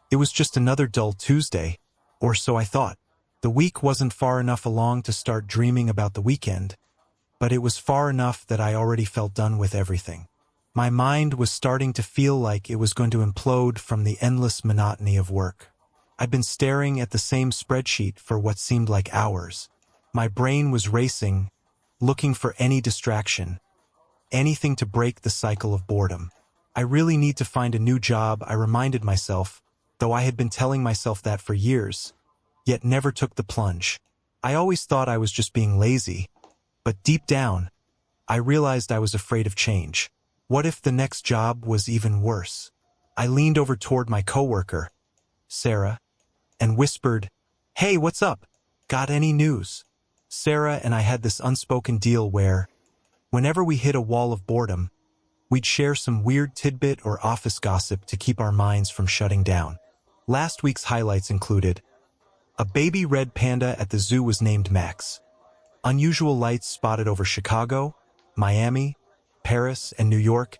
It was just another dull Tuesday, or so I thought. The week wasn't far enough along to start dreaming about the weekend, but it was far enough that I already felt done with everything. My mind was starting to feel like it was going to implode from the endless monotony of work. I'd been staring at the same spreadsheet for what seemed like hours. My brain was racing, looking for any distraction, anything to break the cycle of boredom. I really need to find a new job, I reminded myself, though I had been telling myself that for years, yet never took the plunge. I always thought I was just being lazy, but deep down, I realized I was afraid of change. What if the next job was even worse? I leaned over toward my coworker, Sarah, and whispered, "Hey, what's up? Got any news?" Sarah and I had this unspoken deal where, whenever we hit a wall of boredom, we'd share some weird tidbit or office gossip to keep our minds from shutting down. Last week's highlights included: a baby red panda at the zoo was named Max. Unusual lights spotted over Chicago, Miami, Paris, and New York,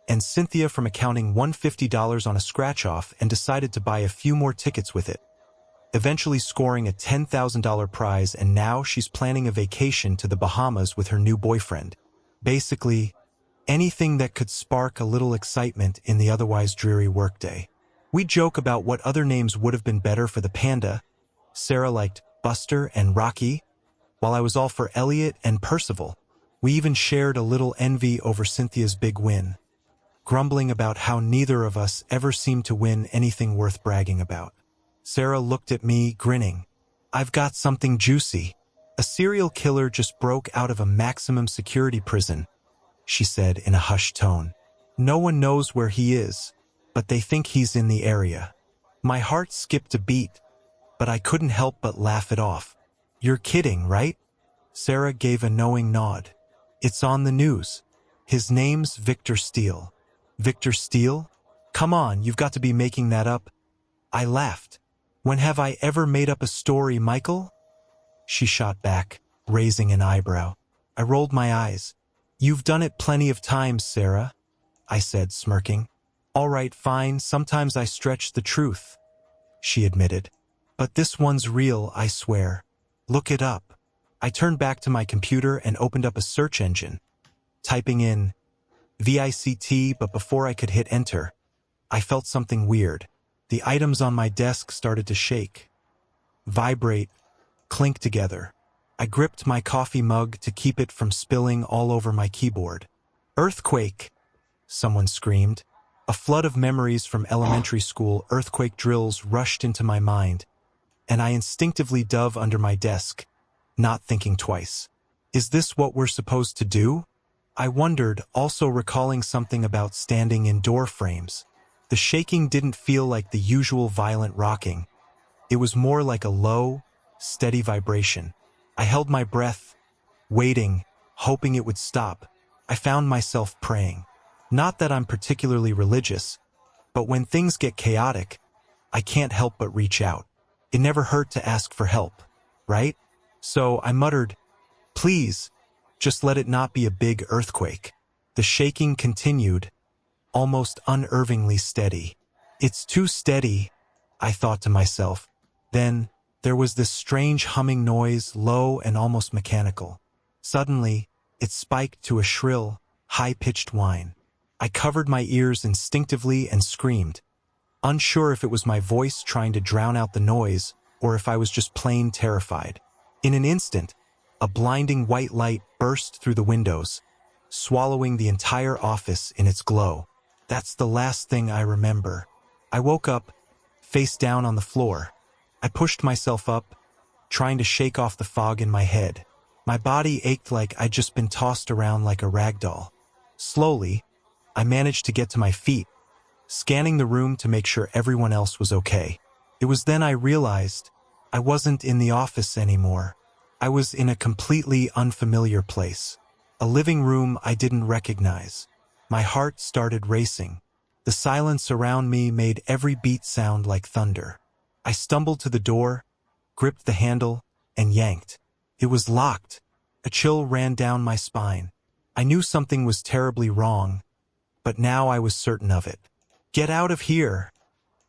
and Cynthia from accounting won $50 on a scratch-off and decided to buy a few more tickets with it, eventually scoring a $10,000 prize, and now she's planning a vacation to the Bahamas with her new boyfriend. Basically, anything that could spark a little excitement in the otherwise dreary workday. We joke about what other names would have been better for the panda. Sarah liked Buster and Rocky, while I was all for Elliot and Percival. We even shared a little envy over Cynthia's big win, grumbling about how neither of us ever seemed to win anything worth bragging about. Sarah looked at me, grinning. "I've got something juicy. A serial killer just broke out of a maximum security prison," she said in a hushed tone. "No one knows where he is, but they think he's in the area." My heart skipped a beat, but I couldn't help but laugh it off. "You're kidding, right?" Sarah gave a knowing nod. "It's on the news. His name's Victor Steele." "Victor Steele? Come on, you've got to be making that up." I laughed. "When have I ever made up a story, Michael?" She shot back, raising an eyebrow. I rolled my eyes. "You've done it plenty of times, Sarah," I said, smirking. "All right, fine, sometimes I stretch the truth," she admitted. "But this one's real, I swear. Look it up." I turned back to my computer and opened up a search engine, typing in VICT, but before I could hit enter, I felt something weird. The items on my desk started to shake, vibrate, clink together. I gripped my coffee mug to keep it from spilling all over my keyboard. "Earthquake!" someone screamed. A flood of memories from elementary school earthquake drills rushed into my mind, and I instinctively dove under my desk, not thinking twice. Is this what we're supposed to do? I wondered, also recalling something about standing in door frames. The shaking didn't feel like the usual violent rocking. It was more like a low, steady vibration. I held my breath, waiting, hoping it would stop. I found myself praying. Not that I'm particularly religious, but when things get chaotic, I can't help but reach out. It never hurt to ask for help, right? So I muttered, "Please, just let it not be a big earthquake." The shaking continued, almost unnervingly steady. "It's too steady," I thought to myself. Then, there was this strange humming noise, low and almost mechanical. Suddenly, it spiked to a shrill, high-pitched whine. I covered my ears instinctively and screamed, unsure if it was my voice trying to drown out the noise or if I was just plain terrified. In an instant, a blinding white light burst through the windows, swallowing the entire office in its glow. That's the last thing I remember. I woke up, face down on the floor. I pushed myself up, trying to shake off the fog in my head. My body ached like I'd just been tossed around like a rag doll. Slowly, I managed to get to my feet, scanning the room to make sure everyone else was okay. It was then I realized I wasn't in the office anymore. I was in a completely unfamiliar place, a living room I didn't recognize. My heart started racing. The silence around me made every beat sound like thunder. I stumbled to the door, gripped the handle, and yanked. It was locked. A chill ran down my spine. I knew something was terribly wrong, but now I was certain of it. "Get out of here!"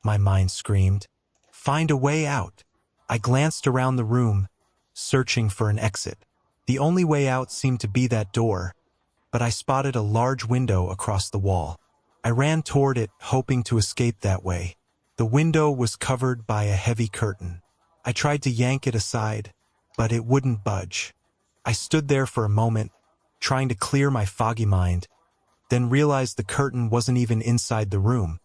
my mind screamed. Find a way out. I glanced around the room, searching for an exit. The only way out seemed to be that door, but I spotted a large window across the wall. I ran toward it, hoping to escape that way. The window was covered by a heavy curtain. I tried to yank it aside, but it wouldn't budge. I stood there for a moment, trying to clear my foggy mind, then realized the curtain wasn't even inside the room.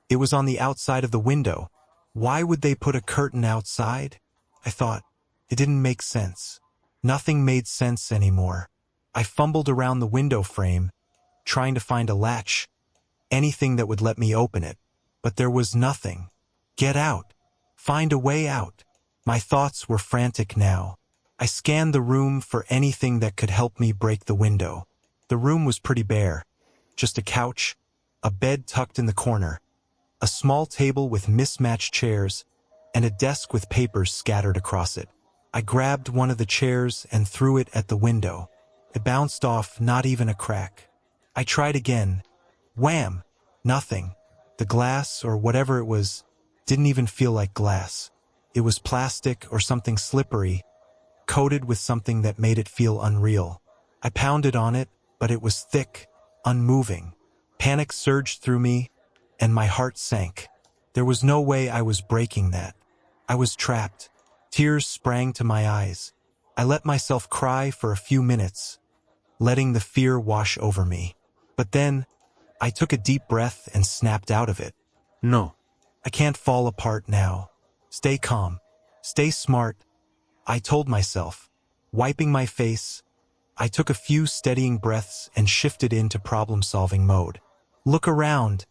It was on the outside of the window. Why would they put a curtain outside? I thought. It didn't make sense. Nothing made sense anymore. I fumbled around the window frame, trying to find a latch, anything that would let me open it. But there was nothing. Get out. Find a way out. My thoughts were frantic now. I scanned the room for anything that could help me break the window. The room was pretty bare. Just a couch, a bed tucked in the corner, a small table with mismatched chairs, and a desk with papers scattered across it. I grabbed one of the chairs and threw it at the window. It bounced off, not even a crack. I tried again. Wham! Nothing. The glass, or whatever it was, didn't even feel like glass. It was plastic or something slippery, coated with something that made it feel unreal. I pounded on it, but it was thick, unmoving. Panic surged through me, and my heart sank. There was no way I was breaking that. I was trapped. Tears sprang to my eyes. I let myself cry for a few minutes, letting the fear wash over me. But then, I took a deep breath and snapped out of it. No, I can't fall apart now. Stay calm. Stay smart, I told myself. Wiping my face, I took a few steadying breaths and shifted into problem-solving mode. Look around,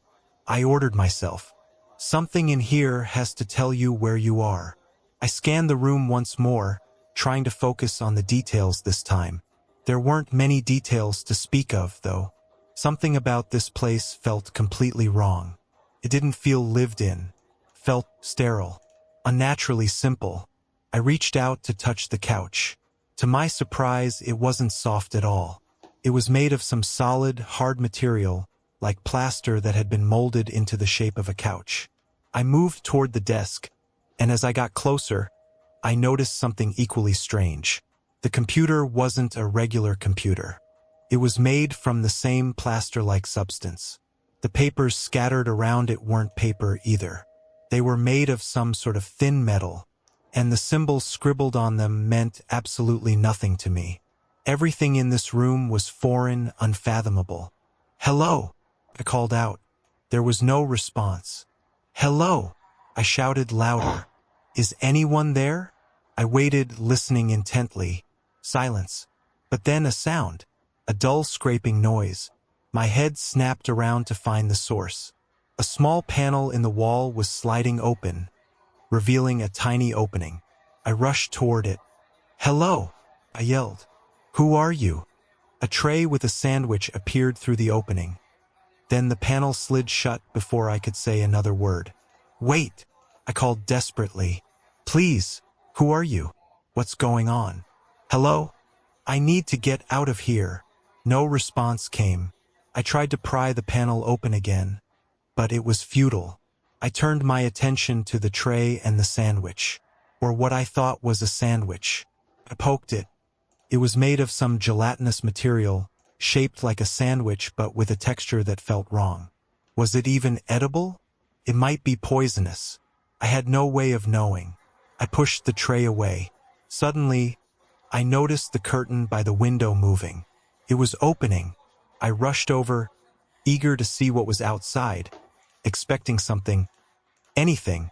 I ordered myself. Something in here has to tell you where you are. I scanned the room once more, trying to focus on the details this time. There weren't many details to speak of, though. Something about this place felt completely wrong. It didn't feel lived in. Felt sterile. Unnaturally simple. I reached out to touch the couch. To my surprise, it wasn't soft at all. It was made of some solid, hard material, like plaster that had been molded into the shape of a couch. I moved toward the desk, and as I got closer, I noticed something equally strange. The computer wasn't a regular computer. It was made from the same plaster-like substance. The papers scattered around it weren't paper either. They were made of some sort of thin metal, and the symbols scribbled on them meant absolutely nothing to me. Everything in this room was foreign, unfathomable. "Hello," I called out. There was no response. "Hello," I shouted louder. "Is anyone there?" I waited, listening intently. Silence. But then a sound. A dull scraping noise. My head snapped around to find the source. A small panel in the wall was sliding open, revealing a tiny opening. I rushed toward it. "Hello," I yelled. "Who are you?" A tray with a sandwich appeared through the opening. Then the panel slid shut before I could say another word. "Wait," I called desperately. "Please, who are you? What's going on? Hello? I need to get out of here." No response came. I tried to pry the panel open again, but it was futile. I turned my attention to the tray and the sandwich, or what I thought was a sandwich. I poked it. It was made of some gelatinous material, shaped like a sandwich but with a texture that felt wrong. Was it even edible? It might be poisonous. I had no way of knowing. I pushed the tray away. Suddenly, I noticed the curtain by the window moving. It was opening. I rushed over, eager to see what was outside, expecting something, anything,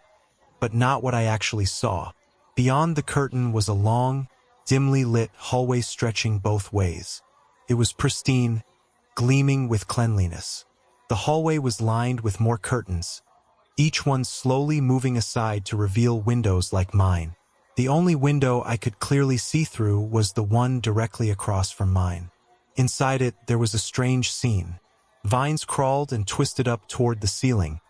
but not what I actually saw. Beyond the curtain was a long, dimly lit hallway stretching both ways. It was pristine, gleaming with cleanliness. The hallway was lined with more curtains, each one slowly moving aside to reveal windows like mine. The only window I could clearly see through was the one directly across from mine. Inside it, there was a strange scene. Vines crawled and twisted up toward the ceiling,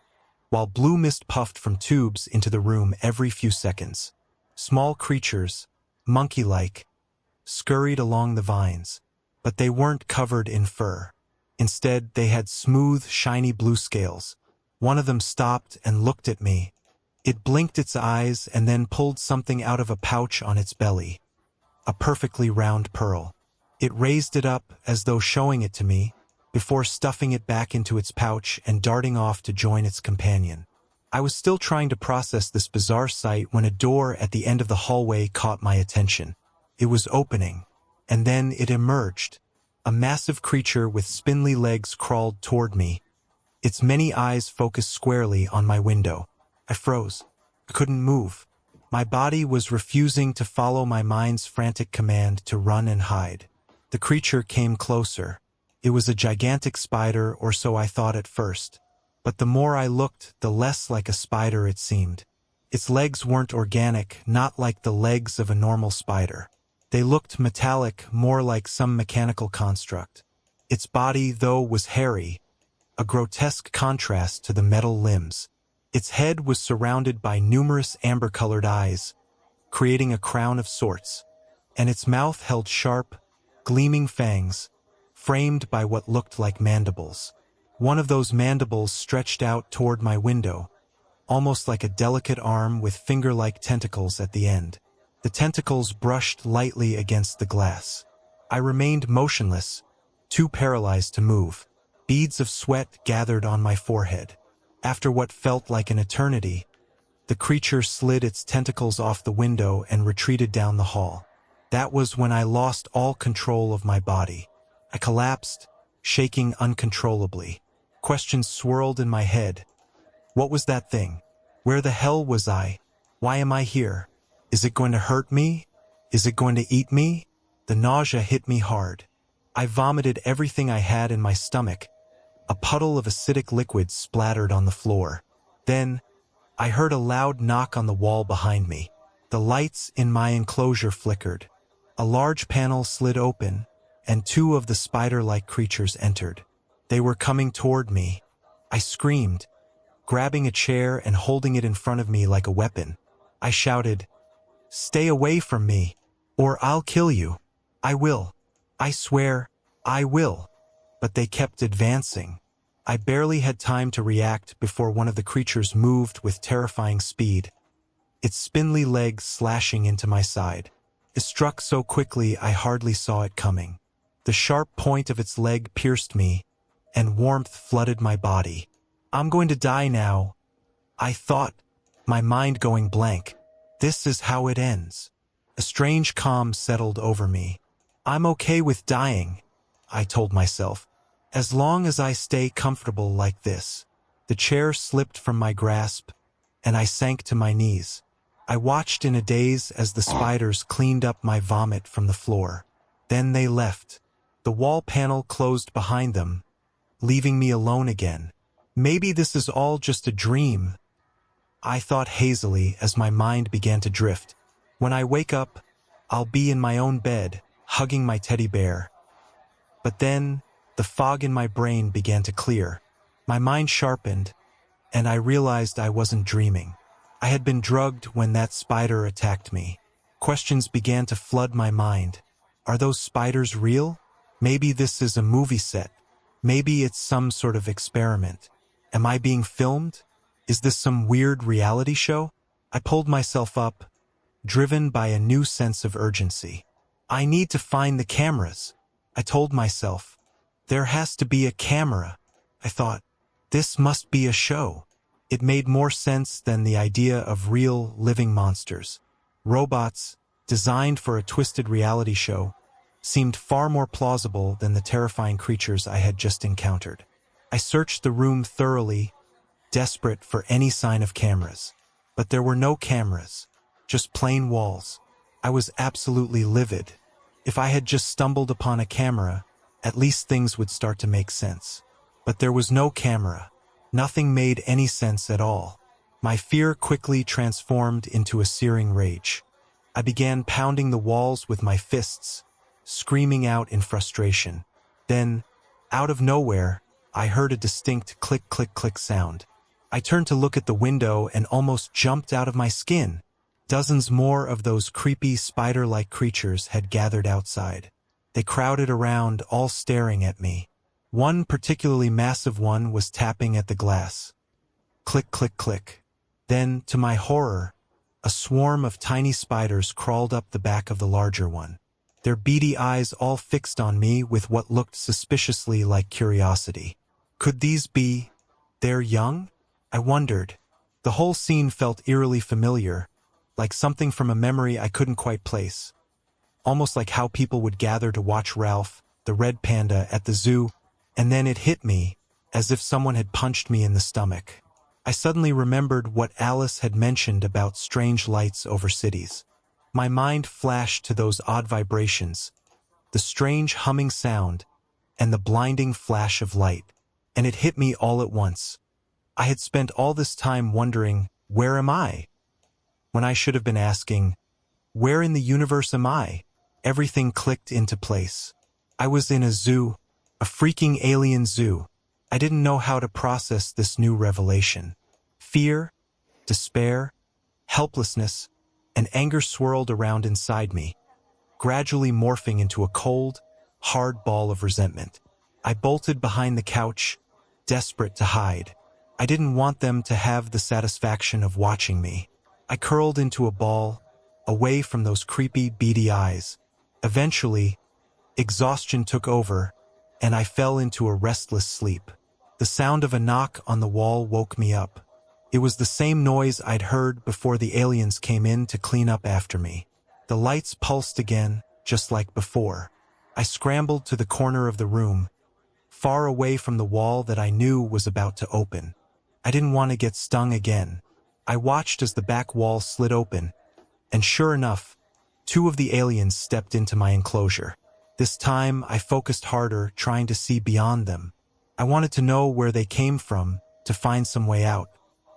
while blue mist puffed from tubes into the room every few seconds. Small creatures, monkey-like, scurried along the vines, but they weren't covered in fur. Instead, they had smooth, shiny blue scales, One of them stopped and looked at me. It blinked its eyes and then pulled something out of a pouch on its belly. A perfectly round pearl. It raised it up as though showing it to me, before stuffing it back into its pouch and darting off to join its companion. I was still trying to process this bizarre sight when a door at the end of the hallway caught my attention. It was opening, and then it emerged. A massive creature with spindly legs crawled toward me. Its many eyes focused squarely on my window. I froze. I couldn't move. My body was refusing to follow my mind's frantic command to run and hide. The creature came closer. It was a gigantic spider, or so I thought at first. But the more I looked, the less like a spider it seemed. Its legs weren't organic, not like the legs of a normal spider. They looked metallic, more like some mechanical construct. Its body, though, was hairy, a grotesque contrast to the metal limbs. Its head was surrounded by numerous amber-colored eyes, creating a crown of sorts, and its mouth held sharp, gleaming fangs, framed by what looked like mandibles. One of those mandibles stretched out toward my window, almost like a delicate arm with finger-like tentacles at the end. The tentacles brushed lightly against the glass. I remained motionless, too paralyzed to move. Beads of sweat gathered on my forehead. After what felt like an eternity, the creature slid its tentacles off the window and retreated down the hall. That was when I lost all control of my body. I collapsed, shaking uncontrollably. Questions swirled in my head. What was that thing? Where the hell was I? Why am I here? Is it going to hurt me? Is it going to eat me? The nausea hit me hard. I vomited everything I had in my stomach. A puddle of acidic liquid splattered on the floor. Then, I heard a loud knock on the wall behind me. The lights in my enclosure flickered. A large panel slid open, and two of the spider-like creatures entered. They were coming toward me. I screamed, grabbing a chair and holding it in front of me like a weapon. I shouted, "Stay away from me, or I'll kill you. I will. I swear, I will." But they kept advancing. I barely had time to react before one of the creatures moved with terrifying speed, its spindly legs slashing into my side. It struck so quickly I hardly saw it coming. The sharp point of its leg pierced me, and warmth flooded my body. I'm going to die now, I thought, my mind going blank. This is how it ends. A strange calm settled over me. I'm okay with dying, I told myself, as long as I stay comfortable like this. The chair slipped from my grasp, and I sank to my knees. I watched in a daze as the spiders cleaned up my vomit from the floor. Then they left. The wall panel closed behind them, leaving me alone again. Maybe this is all just a dream, I thought hazily as my mind began to drift. When I wake up, I'll be in my own bed, hugging my teddy bear. But then, the fog in my brain began to clear. My mind sharpened, and I realized I wasn't dreaming. I had been drugged when that spider attacked me. Questions began to flood my mind. Are those spiders real? Maybe this is a movie set. Maybe it's some sort of experiment. Am I being filmed? Is this some weird reality show? I pulled myself up, driven by a new sense of urgency. I need to find the cameras, I told myself. There has to be a camera, I thought. This must be a show. It made more sense than the idea of real, living monsters. Robots, designed for a twisted reality show, seemed far more plausible than the terrifying creatures I had just encountered. I searched the room thoroughly, desperate for any sign of cameras. But there were no cameras, just plain walls. I was absolutely livid. If I had just stumbled upon a camera, at least things would start to make sense. But there was no camera. Nothing made any sense at all. My fear quickly transformed into a searing rage. I began pounding the walls with my fists, screaming out in frustration. Then, out of nowhere, I heard a distinct click-click-click sound. I turned to look at the window and almost jumped out of my skin. Dozens more of those creepy spider-like creatures had gathered outside. They crowded around, all staring at me. One particularly massive one was tapping at the glass. Click, click, click. Then, to my horror, a swarm of tiny spiders crawled up the back of the larger one, their beady eyes all fixed on me with what looked suspiciously like curiosity. Could these be their young? I wondered. The whole scene felt eerily familiar, like something from a memory I couldn't quite place. Almost like how people would gather to watch Ralph, the red panda, at the zoo, and then it hit me, as if someone had punched me in the stomach. I suddenly remembered what Alice had mentioned about strange lights over cities. My mind flashed to those odd vibrations, the strange humming sound, and the blinding flash of light, and it hit me all at once. I had spent all this time wondering, where am I? When I should have been asking, where in the universe am I? Everything clicked into place. I was in a zoo, a freaking alien zoo. I didn't know how to process this new revelation. Fear, despair, helplessness, and anger swirled around inside me, gradually morphing into a cold, hard ball of resentment. I bolted behind the couch, desperate to hide. I didn't want them to have the satisfaction of watching me. I curled into a ball, away from those creepy, beady eyes. Eventually, exhaustion took over, and I fell into a restless sleep. The sound of a knock on the wall woke me up. It was the same noise I'd heard before the aliens came in to clean up after me. The lights pulsed again, just like before. I scrambled to the corner of the room, far away from the wall that I knew was about to open. I didn't want to get stung again. I watched as the back wall slid open, and sure enough, 2 of the aliens stepped into my enclosure. This time, I focused harder, trying to see beyond them. I wanted to know where they came from, to find some way out.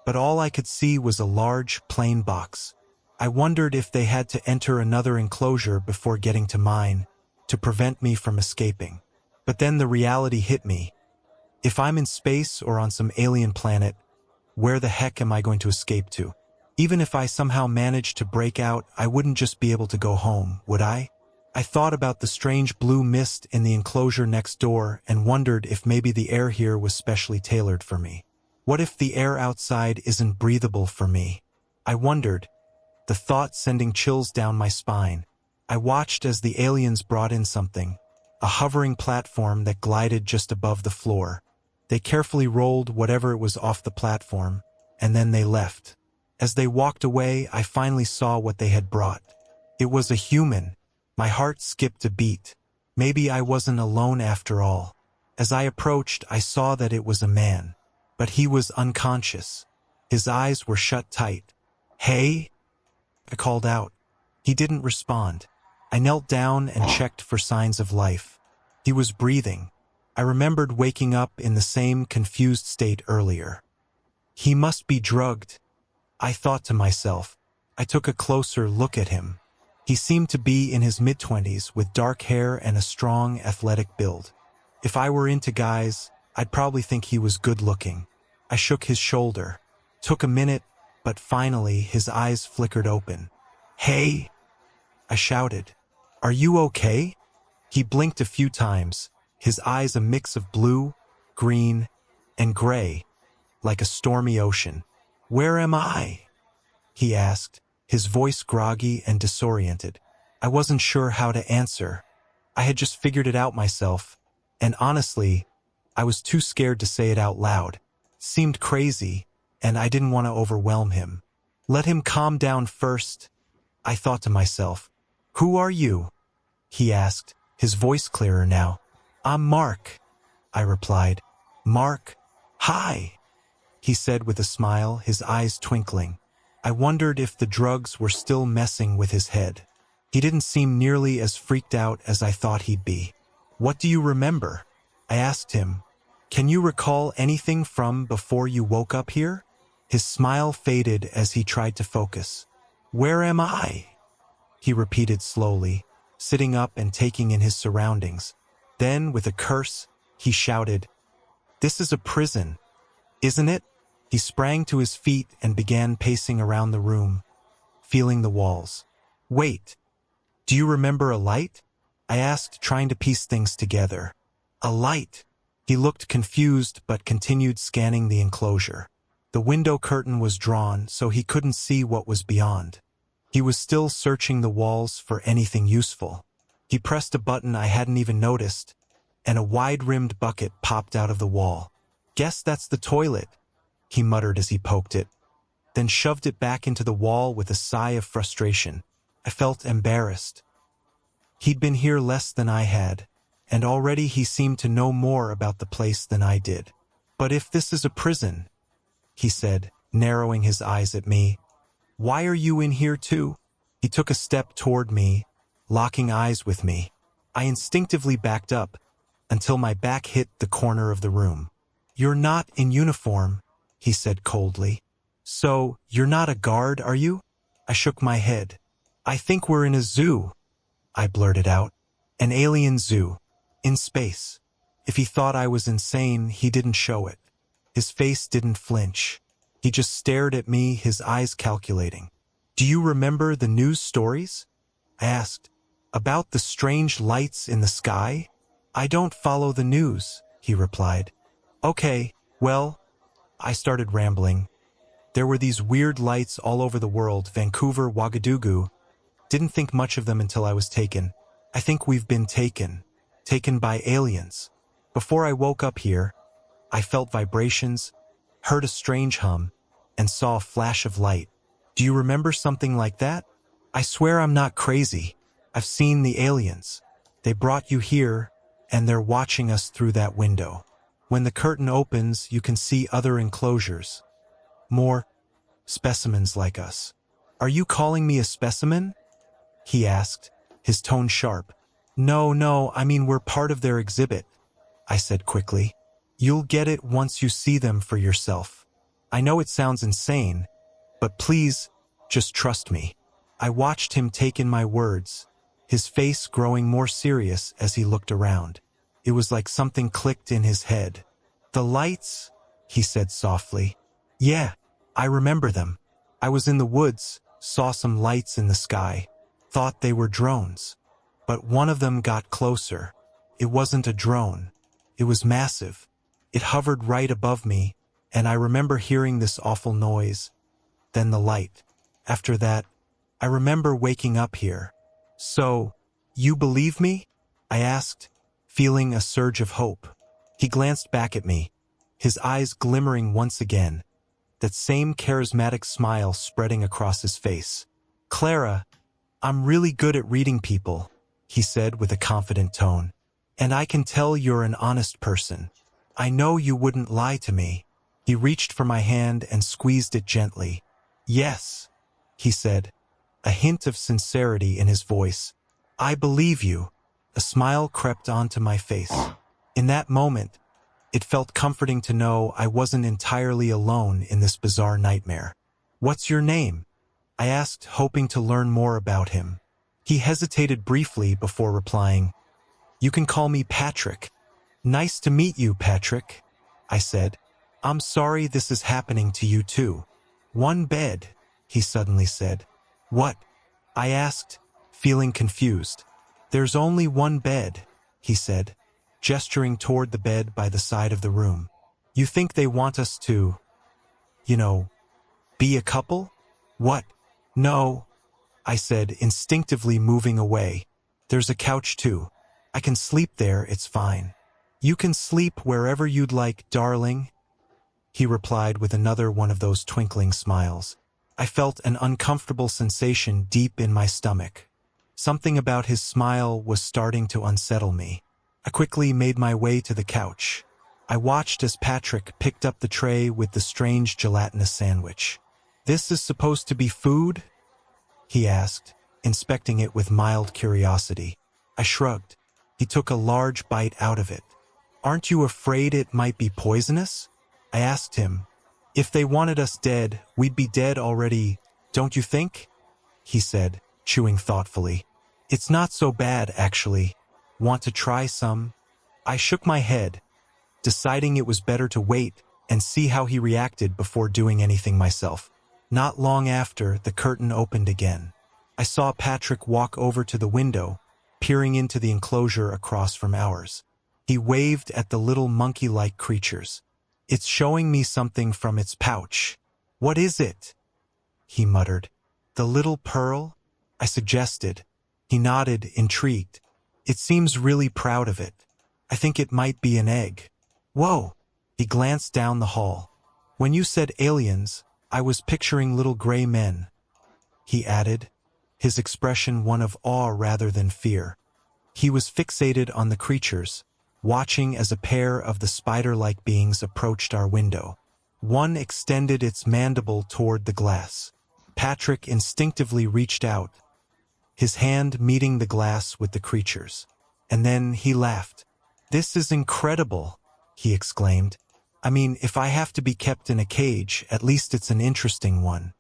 But all I could see was a large, plain box. I wondered if they had to enter another enclosure before getting to mine, to prevent me from escaping. But then the reality hit me. If I'm in space or on some alien planet, where the heck am I going to escape to? Even if I somehow managed to break out, I wouldn't just be able to go home, would I? I thought about the strange blue mist in the enclosure next door and wondered if maybe the air here was specially tailored for me. What if the air outside isn't breathable for me? I wondered, the thought sending chills down my spine. I watched as the aliens brought in something, a hovering platform that glided just above the floor. They carefully rolled whatever it was off the platform, and then they left. As they walked away, I finally saw what they had brought. It was a human. My heart skipped a beat. Maybe I wasn't alone after all. As I approached, I saw that it was a man. But he was unconscious. His eyes were shut tight. "Hey?" I called out. He didn't respond. I knelt down and checked for signs of life. He was breathing. I remembered waking up in the same confused state earlier. He must be drugged, I thought to myself. I took a closer look at him. He seemed to be in his mid-20s with dark hair and a strong, athletic build. If I were into guys, I'd probably think he was good-looking. I shook his shoulder. Took a minute, but finally his eyes flickered open. "Hey!" I shouted. "Are you okay?" He blinked a few times, his eyes a mix of blue, green, and gray, like a stormy ocean. "Where am I?" he asked, his voice groggy and disoriented. I wasn't sure how to answer. I had just figured it out myself, and honestly, I was too scared to say it out loud. It seemed crazy, and I didn't want to overwhelm him. Let him calm down first, I thought to myself. "Who are you?" he asked, his voice clearer now. "I'm Mark," I replied. "Mark? Hi," he said with a smile, his eyes twinkling. I wondered if the drugs were still messing with his head. He didn't seem nearly as freaked out as I thought he'd be. "What do you remember?" I asked him. "Can you recall anything from before you woke up here?" His smile faded as he tried to focus. "Where am I?" he repeated slowly, sitting up and taking in his surroundings. Then, with a curse, he shouted, "This is a prison, isn't it?" He sprang to his feet and began pacing around the room, feeling the walls. "Wait, do you remember a light?" I asked, trying to piece things together. "A light?" He looked confused but continued scanning the enclosure. The window curtain was drawn, so he couldn't see what was beyond. He was still searching the walls for anything useful. He pressed a button I hadn't even noticed, and a wide-rimmed bucket popped out of the wall. "Guess that's the toilet," he muttered as he poked it, then shoved it back into the wall with a sigh of frustration. I felt embarrassed. He'd been here less than I had, and already he seemed to know more about the place than I did. "But if this is a prison," he said, narrowing his eyes at me, "why are you in here too?" He took a step toward me, locking eyes with me. I instinctively backed up until my back hit the corner of the room. "You're not in uniform," he said coldly. "So, you're not a guard, are you?" I shook my head. "I think we're in a zoo," I blurted out. "An alien zoo. In space." If he thought I was insane, he didn't show it. His face didn't flinch. He just stared at me, his eyes calculating. "Do you remember the news stories?" I asked. "About the strange lights in the sky?" "I don't follow the news," he replied. "Okay, well," I started rambling. "There were these weird lights all over the world, Vancouver, Ouagadougou. Didn't think much of them until I was taken. I think we've been taken. Taken by aliens. Before I woke up here, I felt vibrations, heard a strange hum, and saw a flash of light. Do you remember something like that?" "I swear I'm not crazy. I've seen the aliens. They brought you here, and they're watching us through that window. When the curtain opens, you can see other enclosures. More specimens like us." "Are you calling me a specimen?" he asked, his tone sharp. No, I mean we're part of their exhibit," I said quickly. "You'll get it once you see them for yourself. I know it sounds insane, but please, just trust me." I watched him take in my words, his face growing more serious as he looked around. It was like something clicked in his head. "The lights," he said softly. "Yeah, I remember them. I was in the woods, saw some lights in the sky, thought they were drones. But one of them got closer. It wasn't a drone. It was massive. It hovered right above me, and I remember hearing this awful noise. Then the light. After that, I remember waking up here." "So, you believe me?" I asked, feeling a surge of hope. He glanced back at me, his eyes glimmering once again, that same charismatic smile spreading across his face. "Clara, I'm really good at reading people," he said with a confident tone. "And I can tell you're an honest person. I know you wouldn't lie to me." He reached for my hand and squeezed it gently. "Yes," he said, a hint of sincerity in his voice. "I believe you." A smile crept onto my face. In that moment, it felt comforting to know I wasn't entirely alone in this bizarre nightmare. "What's your name?" I asked, hoping to learn more about him. He hesitated briefly before replying, "You can call me Patrick." "Nice to meet you, Patrick," I said. "I'm sorry this is happening to you too." "One bed," he suddenly said. "What?" I asked, feeling confused. "There's only one bed," he said, gesturing toward the bed by the side of the room. "You think they want us to, be a couple?" "What?" "No," I said, instinctively moving away. "There's a couch too. I can sleep there, it's fine." "You can sleep wherever you'd like, darling," he replied with another one of those twinkling smiles. I felt an uncomfortable sensation deep in my stomach. Something about his smile was starting to unsettle me. I quickly made my way to the couch. I watched as Patrick picked up the tray with the strange gelatinous sandwich. "This is supposed to be food?" he asked, inspecting it with mild curiosity. I shrugged. He took a large bite out of it. "Aren't you afraid it might be poisonous?" I asked him. "If they wanted us dead, we'd be dead already, don't you think?" he said, chewing thoughtfully. "It's not so bad, actually. Want to try some?" I shook my head, deciding it was better to wait and see how he reacted before doing anything myself. Not long after, the curtain opened again. I saw Patrick walk over to the window, peering into the enclosure across from ours. He waved at the little monkey-like creatures. It's showing me something from its pouch. What is it? He muttered. The little pearl? I suggested. He nodded, intrigued. It seems really proud of it. I think it might be an egg. Whoa! He glanced down the hall. When you said aliens, I was picturing little gray men, he added, his expression one of awe rather than fear. He was fixated on the creatures, watching as a pair of the spider-like beings approached our window. One extended its mandible toward the glass. Patrick instinctively reached out, his hand meeting the glass with the creature's. And then he laughed. This is incredible, he exclaimed. I mean, if I have to be kept in a cage, at least it's an interesting one.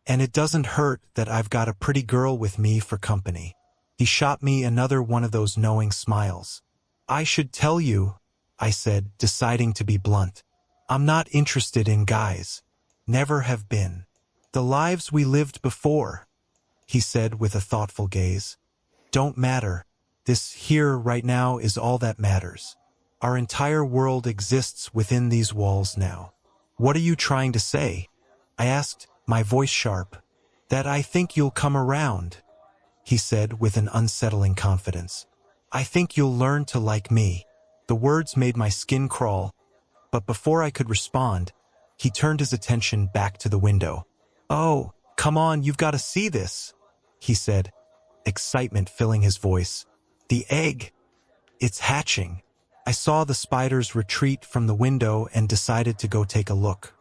And it doesn't hurt that I've got a pretty girl with me for company. He shot me another one of those knowing smiles. I should tell you, I said, deciding to be blunt. I'm not interested in guys. Never have been. The lives we lived before, he said with a thoughtful gaze, don't matter. This here right now is all that matters. Our entire world exists within these walls now. What are you trying to say? I asked, my voice sharp. That I think you'll come around, he said with an unsettling confidence. I think you'll learn to like me. The words made my skin crawl, but before I could respond, he turned his attention back to the window. Oh, come on, you've got to see this, he said, excitement filling his voice. The egg! It's hatching. I saw the spiders retreat from the window and decided to go take a look.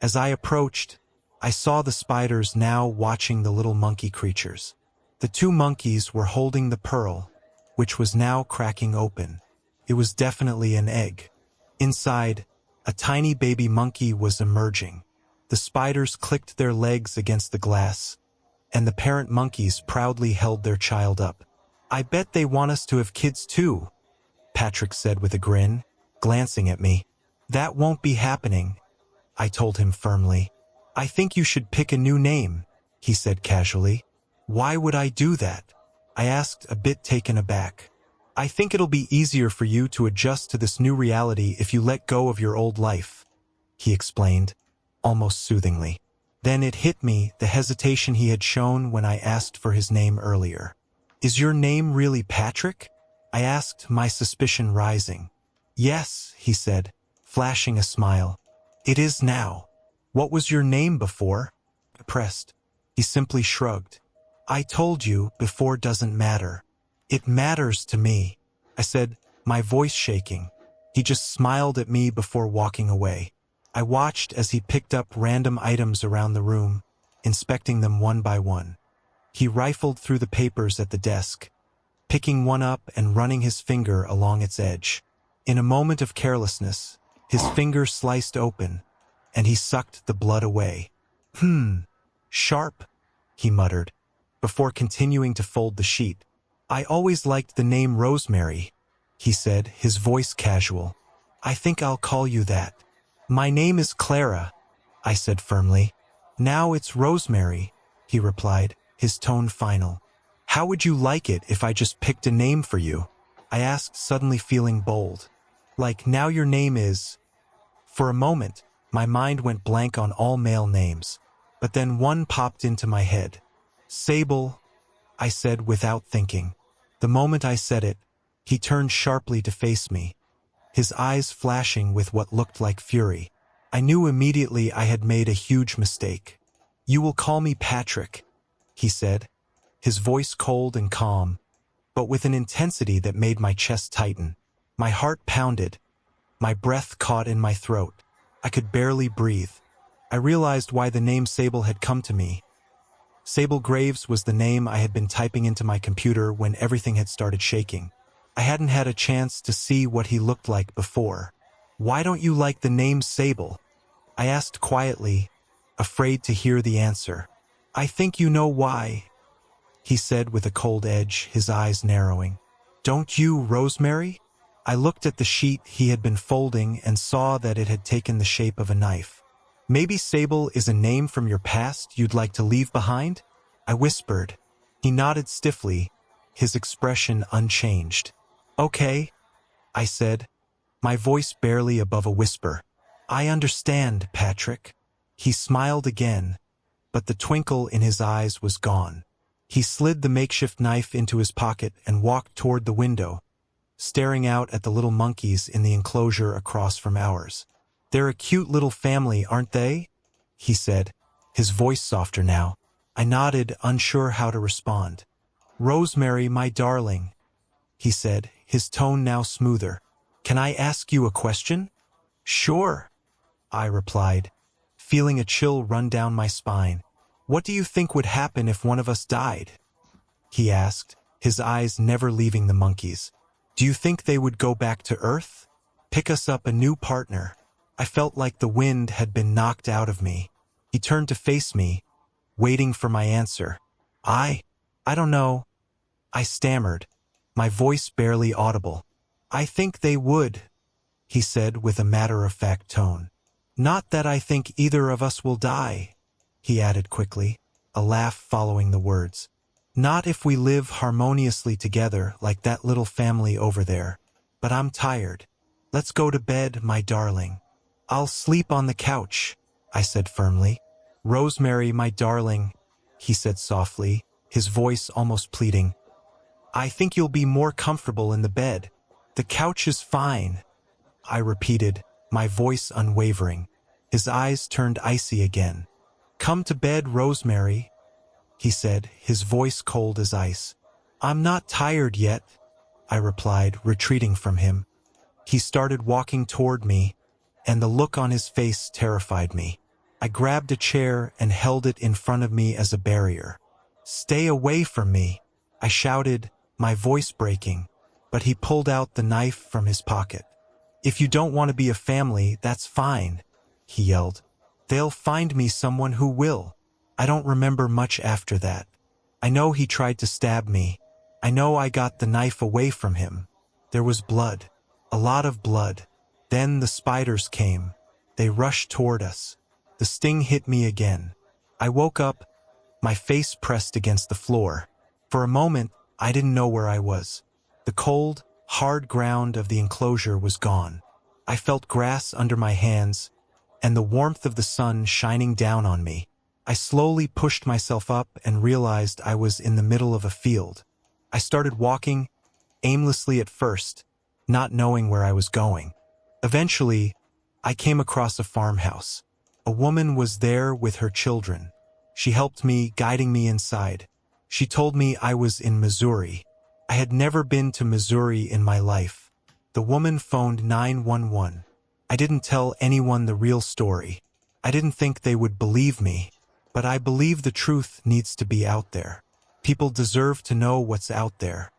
As I approached, I saw the spiders now watching the little monkey creatures. The two monkeys were holding the pearl, which was now cracking open. It was definitely an egg. Inside, a tiny baby monkey was emerging. The spiders clicked their legs against the glass, and the parent monkeys proudly held their child up. I bet they want us to have kids too, Patrick said with a grin, glancing at me. That won't be happening, I told him firmly. I think you should pick a new name, he said casually. Why would I do that? I asked, a bit taken aback. I think it'll be easier for you to adjust to this new reality if you let go of your old life, he explained, almost soothingly. Then it hit me, the hesitation he had shown when I asked for his name earlier. Is your name really Patrick? I asked, my suspicion rising. Yes, he said, flashing a smile. It is now. What was your name before? I pressed. He simply shrugged. I told you, before doesn't matter. It matters to me, I said, my voice shaking. He just smiled at me before walking away. I watched as he picked up random items around the room, inspecting them one by one. He rifled through the papers at the desk, picking one up and running his finger along its edge. In a moment of carelessness, his finger sliced open, and he sucked the blood away. Sharp, he muttered, before continuing to fold the sheet. I always liked the name Rosemary, he said, his voice casual. I think I'll call you that. My name is Clara, I said firmly. Now it's Rosemary, he replied, his tone final. How would you like it if I just picked a name for you? I asked, suddenly feeling bold. Like, now your name is... For a moment, my mind went blank on all male names, but then one popped into my head. Sable, I said without thinking. The moment I said it, he turned sharply to face me, his eyes flashing with what looked like fury. I knew immediately I had made a huge mistake. You will call me Patrick, he said, his voice cold and calm, but with an intensity that made my chest tighten. My heart pounded, my breath caught in my throat. I could barely breathe. I realized why the name Sable had come to me. Sable Graves was the name I had been typing into my computer when everything had started shaking. I hadn't had a chance to see what he looked like before. Why don't you like the name Sable? I asked quietly, afraid to hear the answer. I think you know why, he said with a cold edge, his eyes narrowing. Don't you, Rosemary? I looked at the sheet he had been folding and saw that it had taken the shape of a knife. Maybe Sable is a name from your past you'd like to leave behind? I whispered. He nodded stiffly, his expression unchanged. Okay, I said, my voice barely above a whisper. I understand, Patrick. He smiled again, but the twinkle in his eyes was gone. He slid the makeshift knife into his pocket and walked toward the window, staring out at the little monkeys in the enclosure across from ours. They're a cute little family, aren't they? He said, his voice softer now. I nodded, unsure how to respond. Rosemary, my darling, he said, his tone now smoother. Can I ask you a question? Sure, I replied, feeling a chill run down my spine. What do you think would happen if one of us died? He asked, his eyes never leaving the monkeys. Do you think they would go back to Earth? Pick us up a new partner? I felt like the wind had been knocked out of me. He turned to face me, waiting for my answer. I don't know. I stammered, my voice barely audible. I think they would, he said with a matter-of-fact tone. Not that I think either of us will die, he added quickly, a laugh following the words. Not if we live harmoniously together like that little family over there. But I'm tired. Let's go to bed, my darling. I'll sleep on the couch, I said firmly. Rosemary, my darling, he said softly, his voice almost pleading. I think you'll be more comfortable in the bed. The couch is fine, I repeated, my voice unwavering. His eyes turned icy again. Come to bed, Rosemary, he said, his voice cold as ice. I'm not tired yet, I replied, retreating from him. He started walking toward me, and the look on his face terrified me. I grabbed a chair and held it in front of me as a barrier. Stay away from me, I shouted, my voice breaking, but he pulled out the knife from his pocket. If you don't want to be a family, that's fine, he yelled. They'll find me someone who will. I don't remember much after that. I know he tried to stab me. I know I got the knife away from him. There was blood, a lot of blood. Then the spiders came. They rushed toward us. The sting hit me again. I woke up, my face pressed against the floor. For a moment, I didn't know where I was. The cold, hard ground of the enclosure was gone. I felt grass under my hands, and the warmth of the sun shining down on me. I slowly pushed myself up and realized I was in the middle of a field. I started walking, aimlessly at first, not knowing where I was going. Eventually, I came across a farmhouse. A woman was there with her children. She helped me, guiding me inside. She told me I was in Missouri. I had never been to Missouri in my life. The woman phoned 911. I didn't tell anyone the real story. I didn't think they would believe me, but I believe the truth needs to be out there. People deserve to know what's out there.